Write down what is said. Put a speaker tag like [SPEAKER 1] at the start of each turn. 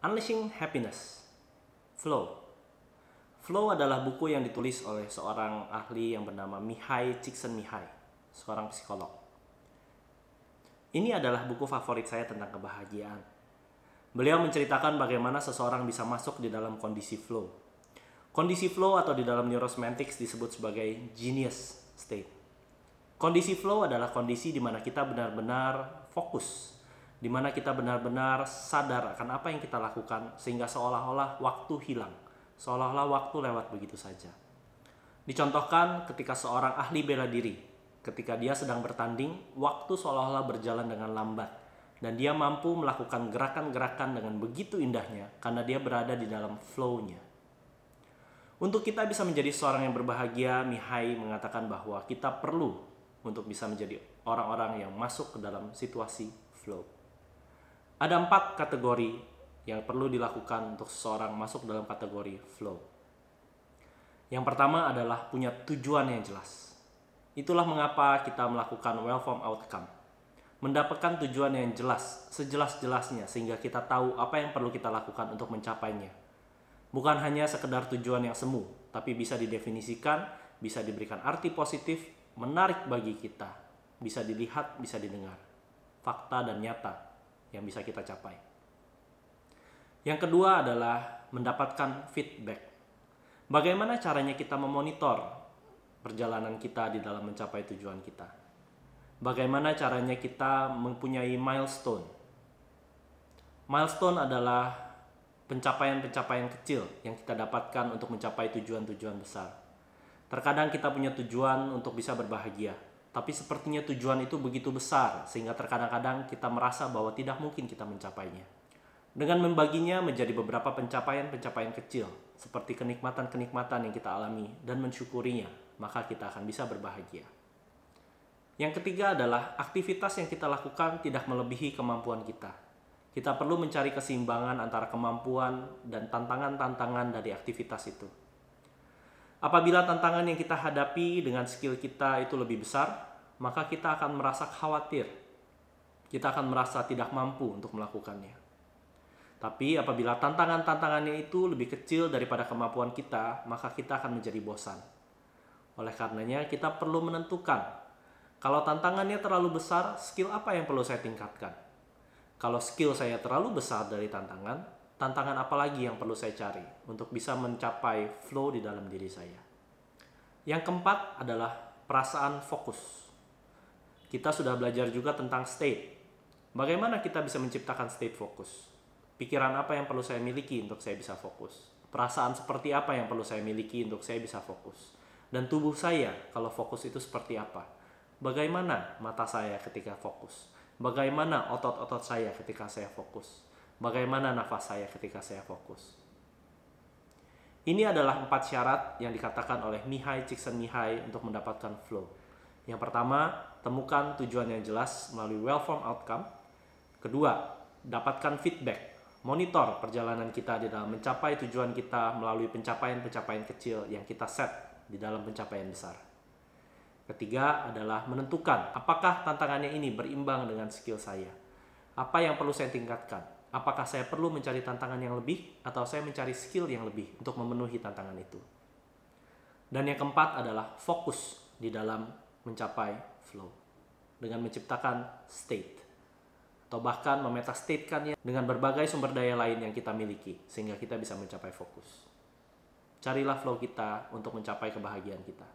[SPEAKER 1] Unleashing Happiness. Flow. Flow adalah buku yang ditulis oleh seorang ahli yang bernama Mihaly Csikszentmihalyi, seorang psikolog. Ini adalah buku favorit saya tentang kebahagiaan. Beliau menceritakan bagaimana seseorang bisa masuk di dalam kondisi flow. Kondisi flow atau di dalam neurosemantics disebut sebagai genius state. Kondisi flow adalah kondisi di mana kita benar-benar fokus, di mana kita benar-benar sadar akan apa yang kita lakukan sehingga seolah-olah waktu hilang, seolah-olah waktu lewat begitu saja. Dicontohkan ketika seorang ahli bela diri, ketika dia sedang bertanding, waktu seolah-olah berjalan dengan lambat dan dia mampu melakukan gerakan-gerakan dengan begitu indahnya karena dia berada di dalam flow-nya. Untuk kita bisa menjadi seorang yang berbahagia, Mihaly mengatakan bahwa kita perlu untuk bisa menjadi orang-orang yang masuk ke dalam situasi flow. Ada 4 kategori yang perlu dilakukan untuk seseorang masuk dalam kategori flow. Yang pertama adalah punya tujuan yang jelas. Itulah mengapa kita melakukan well-formed outcome. Mendapatkan tujuan yang jelas, sejelas-jelasnya sehingga kita tahu apa yang perlu kita lakukan untuk mencapainya. Bukan hanya sekedar tujuan yang semu, tapi bisa didefinisikan, bisa diberikan arti positif, menarik bagi kita, bisa dilihat, bisa didengar. Fakta dan nyata yang bisa kita capai. Yang kedua adalah mendapatkan feedback. Bagaimana caranya kita memonitor perjalanan kita di dalam mencapai tujuan kita? Bagaimana caranya kita mempunyai milestone? Milestone adalah pencapaian-pencapaian kecil yang kita dapatkan untuk mencapai tujuan-tujuan besar. Terkadang kita punya tujuan untuk bisa berbahagia, tapi sepertinya tujuan itu begitu besar sehingga terkadang-kadang kita merasa bahwa tidak mungkin kita mencapainya. Dengan membaginya menjadi beberapa pencapaian-pencapaian kecil, seperti kenikmatan-kenikmatan yang kita alami dan mensyukurinya, maka kita akan bisa berbahagia. Yang ketiga adalah aktivitas yang kita lakukan tidak melebihi kemampuan kita. Kita perlu mencari keseimbangan antara kemampuan dan tantangan-tantangan dari aktivitas itu. Apabila tantangan yang kita hadapi dengan skill kita itu lebih besar, maka kita akan merasa khawatir. Kita akan merasa tidak mampu untuk melakukannya. Tapi apabila tantangan-tantangannya itu lebih kecil daripada kemampuan kita, maka kita akan menjadi bosan. Oleh karenanya, kita perlu menentukan, kalau tantangannya terlalu besar, skill apa yang perlu saya tingkatkan? Kalau skill saya terlalu besar dari tantangan apa lagi yang perlu saya cari untuk bisa mencapai flow di dalam diri saya? Yang keempat adalah perasaan fokus. Kita sudah belajar juga tentang state. Bagaimana kita bisa menciptakan state fokus? Pikiran apa yang perlu saya miliki untuk saya bisa fokus? Perasaan seperti apa yang perlu saya miliki untuk saya bisa fokus? Dan tubuh saya kalau fokus itu seperti apa? Bagaimana mata saya ketika fokus? Bagaimana otot-otot saya ketika saya fokus? Bagaimana nafas saya ketika saya fokus? Ini adalah 4 syarat yang dikatakan oleh Mihaly Csikszentmihalyi untuk mendapatkan flow. Yang pertama, temukan tujuan yang jelas melalui well-formed outcome. Kedua, dapatkan feedback. Monitor perjalanan kita di dalam mencapai tujuan kita melalui pencapaian-pencapaian kecil yang kita set di dalam pencapaian besar. Ketiga adalah menentukan apakah tantangannya ini berimbang dengan skill saya. Apa yang perlu saya tingkatkan? Apakah saya perlu mencari tantangan yang lebih atau saya mencari skill yang lebih untuk memenuhi tantangan itu? Dan yang keempat adalah fokus di dalam mencapai flow dengan menciptakan state atau bahkan memetastatekannya dengan berbagai sumber daya lain yang kita miliki sehingga kita bisa mencapai fokus. Carilah flow kita untuk mencapai kebahagiaan kita.